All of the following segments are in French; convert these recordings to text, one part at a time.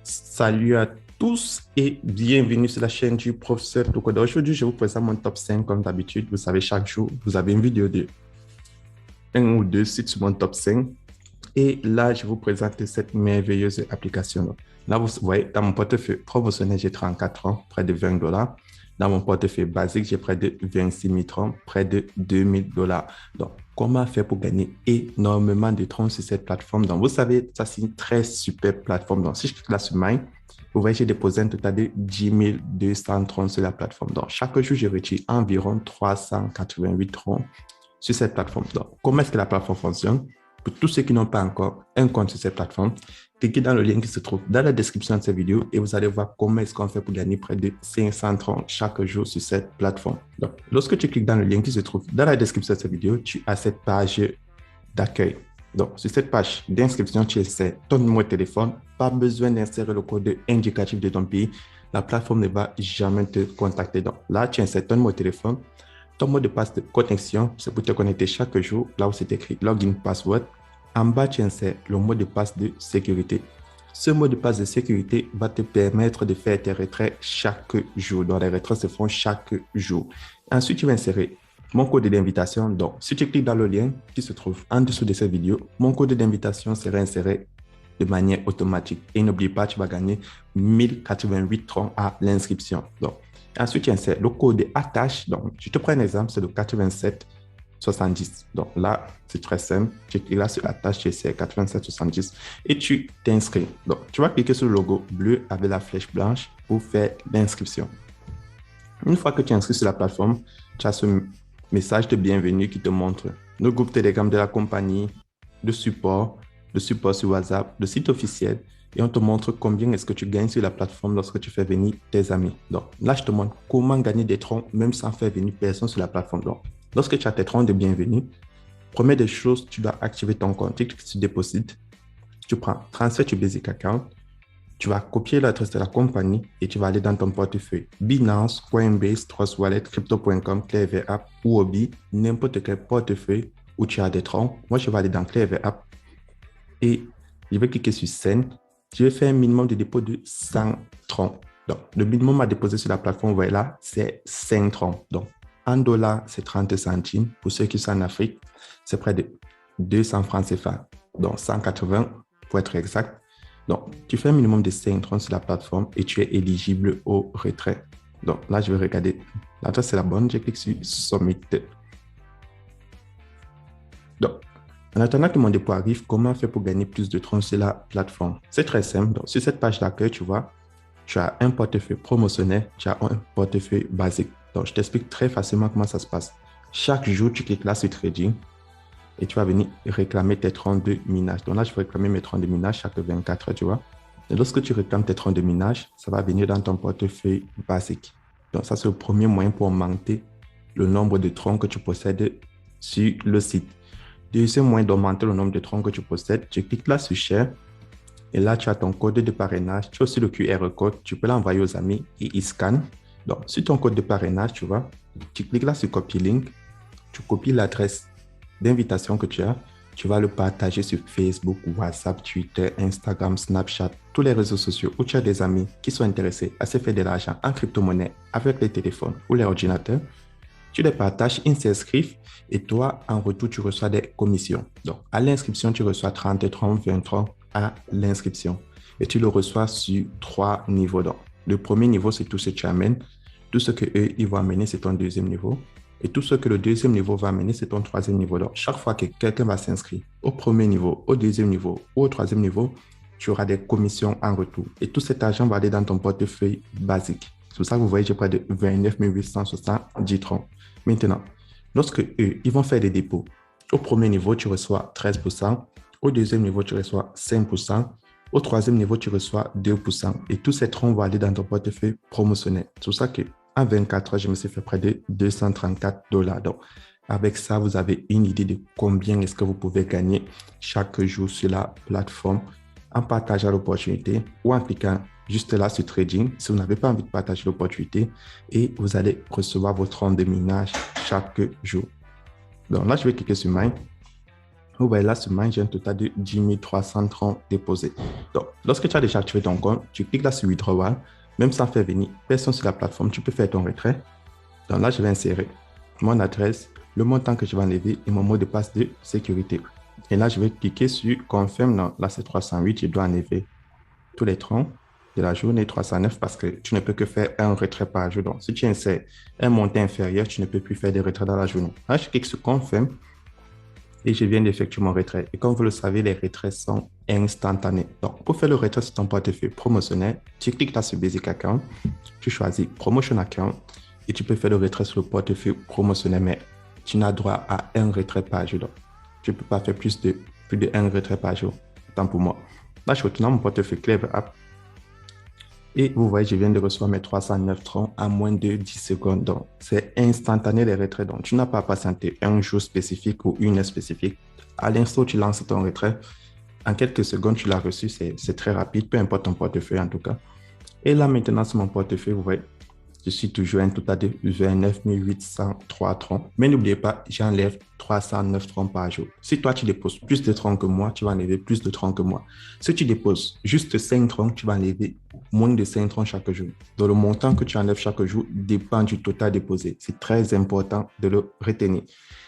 Salut à tous et bienvenue sur la chaîne du professeur Tokoda. Aujourd'hui, je vous présente mon top 5 comme d'habitude. Vous savez, chaque jour, vous avez une vidéo de un ou deux sites sur mon top 5. Et là, je vous présente cette merveilleuse application. Là, vous voyez, dans mon portefeuille promotionnel, j'ai 34 francs, près de $20. Dans mon portefeuille basique, j'ai près de 26 000 francs, près de $2 000. Donc, comment faire pour gagner énormément de troncs sur cette plateforme? Donc, vous savez, ça, c'est une très super plateforme. Donc, si je clique là sur Mine, vous voyez, j'ai déposé un total de 10 200 troncs sur la plateforme. Donc, chaque jour, je retire environ 388 troncs sur cette plateforme. Donc, comment est-ce que la plateforme fonctionne? Pour tous ceux qui n'ont pas encore un compte sur cette plateforme, cliquez dans le lien qui se trouve dans la description de cette vidéo et vous allez voir comment est-ce qu'on fait pour gagner près de 530 chaque jour sur cette plateforme. Donc, lorsque tu cliques dans le lien qui se trouve dans la description de cette vidéo, tu as cette page d'accueil. Donc, sur cette page d'inscription, tu insères ton numéro de téléphone. Pas besoin d'insérer le code indicatif de ton pays. La plateforme ne va jamais te contacter. Donc, là, tu insères ton numéro de téléphone. Ton mot de passe de connexion, c'est pour te connecter chaque jour. Là où c'est écrit Login Password. En bas, tu insères le mot de passe de sécurité. Ce mot de passe de sécurité va te permettre de faire tes retraits chaque jour. Donc, les retraits se font chaque jour. Ensuite, tu vas insérer mon code d'invitation. Donc, si tu cliques dans le lien qui se trouve en dessous de cette vidéo, mon code d'invitation sera inséré de manière automatique. Et n'oublie pas, tu vas gagner 1088 troncs à l'inscription. Donc, ensuite, tu insères le code attache. Donc, je te prends un exemple, c'est le 8770. Donc là, c'est très simple. Tu cliques là sur attache, tu insères 8770 et tu t'inscris. Donc, tu vas cliquer sur le logo bleu avec la flèche blanche pour faire l'inscription. Une fois que tu es inscrit sur la plateforme, tu as ce message de bienvenue qui te montre le groupe Telegram de la compagnie, le support sur WhatsApp, le site officiel, et on te montre combien est-ce que tu gagnes sur la plateforme lorsque tu fais venir tes amis. Donc là, je te montre comment gagner des troncs même sans faire venir personne sur la plateforme. Donc, lorsque tu as tes troncs de bienvenue, première des choses, tu dois activer ton compte. Tu cliques sur Deposit, tu prends Transfert to Basic Account, tu vas copier l'adresse de la compagnie et tu vas aller dans ton portefeuille. Binance, Coinbase, Trust Wallet, Crypto.com, Clever App ou Obi, n'importe quel portefeuille où tu as des troncs. Moi, je vais aller dans Clever App et je vais cliquer sur Send. Je vais faire un minimum de dépôt de 100 troncs. Donc, le minimum à déposer sur la plateforme, vous voyez là, c'est 5 troncs. Donc, en dollars, c'est 30 centimes. Pour ceux qui sont en Afrique, c'est près de 200 francs CFA. Donc, 180 pour être exact. Donc, tu fais un minimum de 5 troncs sur la plateforme et tu es éligible au retrait. Donc, là, je vais regarder. L'adresse, c'est la bonne. Je clique sur Submit. Donc, en attendant que mon dépôt arrive, comment faire pour gagner plus de troncs sur la plateforme? C'est très simple. Donc, sur cette page d'accueil, tu vois, tu as un portefeuille promotionnel, tu as un portefeuille basique. Donc, je t'explique très facilement comment ça se passe. Chaque jour, tu cliques là sur Trading et tu vas venir réclamer tes troncs de minage. Donc là, je vais réclamer mes troncs de minage chaque 24 heures, tu vois. Et lorsque tu réclames tes troncs de minage, ça va venir dans ton portefeuille basique. Donc, ça, c'est le premier moyen pour augmenter le nombre de troncs que tu possèdes sur le site. Deuxième moyen d'augmenter le nombre de troncs que tu possèdes, tu cliques là sur Share et là, tu as ton code de parrainage. Tu as aussi le QR code. Tu peux l'envoyer aux amis et ils scannent. Donc, sur ton code de parrainage, tu vois, tu cliques là sur Copy Link. Tu copies l'adresse d'invitation que tu as. Tu vas le partager sur Facebook, WhatsApp, Twitter, Instagram, Snapchat, tous les réseaux sociaux où tu as des amis qui sont intéressés à se faire de l'argent en crypto-monnaie avec les téléphones ou les ordinateurs. Tu les partages, ils s'inscrivent et toi, en retour, tu reçois des commissions. Donc, à l'inscription, tu reçois 30, 30, 20 francs à l'inscription. Et tu le reçois sur 3 niveaux. Donc, le premier niveau, c'est tout ce que tu amènes. Tout ce que eux, ils vont amener, c'est ton deuxième niveau. Et tout ce que le deuxième niveau va amener, c'est ton troisième niveau. Donc, chaque fois que quelqu'un va s'inscrire au premier niveau, au deuxième niveau ou au troisième niveau, tu auras des commissions en retour. Et tout cet argent va aller dans ton portefeuille basique. C'est pour ça que vous voyez, j'ai près de 29 870 troncs. Maintenant, lorsque eux, ils vont faire des dépôts, au premier niveau, tu reçois 13%, au deuxième niveau, tu reçois 5%, au troisième niveau, tu reçois 2%. Et tous ces troncs vont aller dans ton portefeuille promotionnel. C'est pour ça qu'en 24 heures, je me suis fait près de $234. Donc, avec ça, vous avez une idée de combien est-ce que vous pouvez gagner chaque jour sur la plateforme en partageant l'opportunité ou en cliquant juste là sur Trading si vous n'avez pas envie de partager l'opportunité et vous allez recevoir votre tronc de minage chaque jour. Donc là, je vais cliquer sur Mine. Vous voyez là, seulement, j'ai un total de 10 330 déposés. Donc, lorsque tu as déjà activé ton compte, tu cliques là sur Withdrawal, même sans faire venir personne sur la plateforme, tu peux faire ton retrait. Donc là, je vais insérer mon adresse, le montant que je vais enlever et mon mot de passe de sécurité. Et là, je vais cliquer sur Confirme. Non, là, c'est 308. Je dois enlever tous les troncs de la journée 309 parce que tu ne peux que faire un retrait par jour. Donc, si tu insères un montant inférieur, tu ne peux plus faire des retraits dans la journée. Là, je clique sur Confirme et je viens d'effectuer mon retrait. Et comme vous le savez, les retraits sont instantanés. Donc, pour faire le retrait sur ton portefeuille promotionnel, tu cliques là sur Basic Account, tu choisis Promotion Account et tu peux faire le retrait sur le portefeuille promotionnel, mais tu n'as droit à un retrait par jour. Donc, tu ne peux pas faire plus de un retrait par jour. Tant pour moi. Là, je retourne dans mon portefeuille Clever App. Et vous voyez, je viens de recevoir mes 309 troncs en moins de 10 secondes. Donc, c'est instantané les retraits. Donc, tu n'as pas à patienter un jour spécifique ou une heure spécifique. À l'instant où tu lances ton retrait, en quelques secondes, tu l'as reçu. C'est très rapide, peu importe ton portefeuille en tout cas. Et là, maintenant, sur mon portefeuille, vous voyez, je suis toujours un total de 29 803 troncs. Mais n'oubliez pas, j'enlève 309 troncs par jour. Si toi, tu déposes plus de troncs que moi, tu vas enlever plus de troncs que moi. Si tu déposes juste 5 troncs, tu vas enlever moins de 5 troncs chaque jour. Donc, le montant que tu enlèves chaque jour dépend du total déposé. C'est très important de le retenir.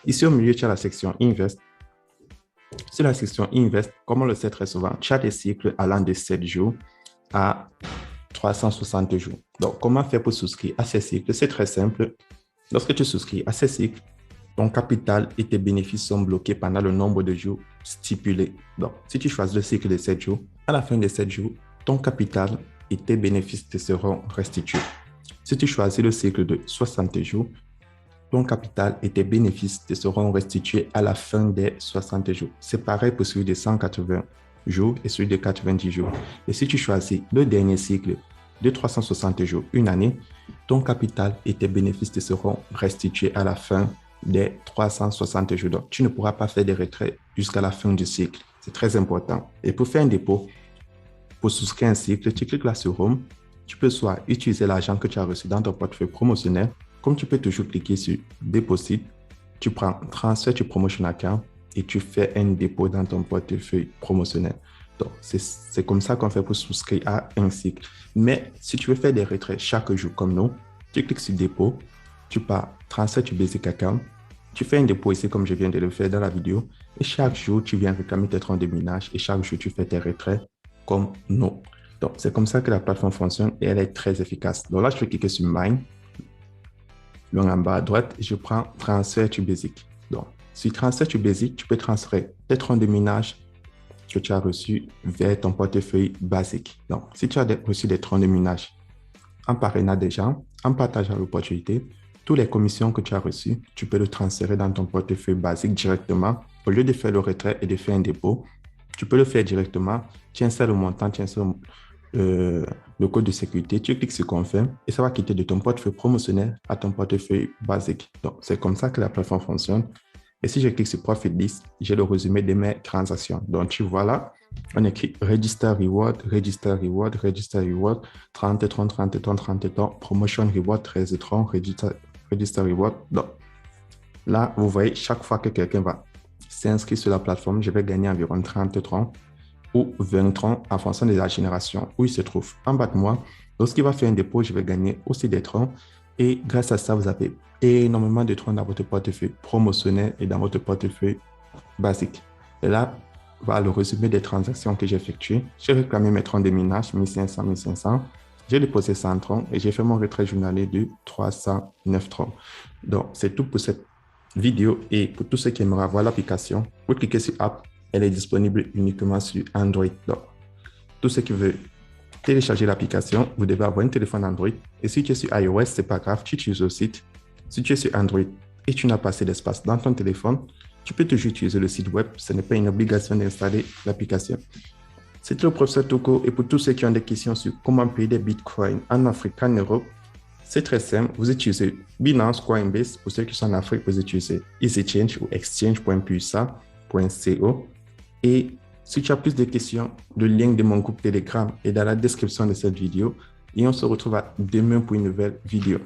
Ici, au milieu, tu as la section Invest. Sur la section Invest, comme on le sait très souvent, tu as des cycles allant de 7 jours à 360 jours. Donc, comment faire pour souscrire à ces cycles? C'est très simple. Lorsque tu souscris à ces cycles, ton capital et tes bénéfices sont bloqués pendant le nombre de jours stipulé. Donc, si tu choisis le cycle de 7 jours, à la fin de 7 jours, ton capital et tes bénéfices te seront restitués. Si tu choisis le cycle de 60 jours, ton capital et tes bénéfices te seront restitués à la fin des 60 jours. C'est pareil pour celui de 180 jours et celui de 90 jours. Et si tu choisis le dernier cycle de 360 jours, une année, ton capital et tes bénéfices te seront restitués à la fin des 360 jours. Donc, tu ne pourras pas faire des retraits jusqu'à la fin du cycle. C'est très important. Et pour faire un dépôt, pour souscrire un cycle, tu cliques là sur Home. Tu peux soit utiliser l'argent que tu as reçu dans ton portefeuille promotionnel, comme tu peux toujours cliquer sur Deposit, tu prends Transfert to Promotion Account et tu fais un dépôt dans ton portefeuille promotionnel. Donc, c'est comme ça qu'on fait pour souscrire à un cycle. Mais si tu veux faire des retraits chaque jour comme nous, tu cliques sur Dépôt, tu pars Transfert to Basic Account, tu fais un dépôt ici comme je viens de le faire dans la vidéo et chaque jour, tu viens réclamer tes troncs de minage et chaque jour, tu fais tes retraits comme nous. Donc, c'est comme ça que la plateforme fonctionne et elle est très efficace. Donc là, je vais cliquer sur Mine. Donc, en bas à droite, je prends Transfert to Basic. Donc, sur Transfert to Basic, tu peux transférer tes troncs de minage que tu as reçus vers ton portefeuille basique. Donc, si tu as reçu des troncs de minage en parrainant des gens, en partageant l'opportunité, toutes les commissions que tu as reçues, tu peux le transférer dans ton portefeuille basique directement. Au lieu de faire le retrait et de faire un dépôt, tu peux le faire directement. Tu insères le montant, tu insères le code de sécurité, tu cliques sur Confirme et ça va quitter de ton portefeuille promotionnel à ton portefeuille basique. Donc, c'est comme ça que la plateforme fonctionne. Et si je clique sur Profit List, j'ai le résumé de mes transactions. Donc, tu vois là, on écrit Register Reward, Register Reward, Register Reward, 30 30, 30 30, 30 30, Promotion Reward, 13 30, Register Reward. Donc, là, vous voyez, chaque fois que quelqu'un va s'inscrire sur la plateforme, je vais gagner environ 30 30 ou 20 troncs en fonction de la génération où il se trouve. En bas de moi, lorsqu'il va faire un dépôt, je vais gagner aussi des troncs. Et grâce à ça, vous avez énormément de troncs dans votre portefeuille promotionnel et dans votre portefeuille basique. Et là, voilà le résumé des transactions que j'ai effectuées. J'ai réclamé mes troncs de minage, 1500, 1500. J'ai déposé 100 troncs et j'ai fait mon retrait journalier de 309 troncs. Donc, c'est tout pour cette vidéo. Et pour tous ceux qui aimeraient voir l'application, vous cliquez sur App. Elle est disponible uniquement sur Android. Donc, tous ceux qui veulent télécharger l'application, vous devez avoir un téléphone Android. Et si tu es sur iOS, ce n'est pas grave, tu utilises le site. Si tu es sur Android et tu n'as pas assez d'espace dans ton téléphone, tu peux toujours utiliser le site web. Ce n'est pas une obligation d'installer l'application. C'était le professeur Toko. Et pour tous ceux qui ont des questions sur comment payer des bitcoins en Afrique, en Europe, c'est très simple. Vous utilisez Binance, Coinbase. Pour ceux qui sont en Afrique, vous utilisez EasyChange ou exchange.puissa.co. Et si tu as plus de questions, le lien de mon groupe Telegram est dans la description de cette vidéo. Et on se retrouve demain pour une nouvelle vidéo.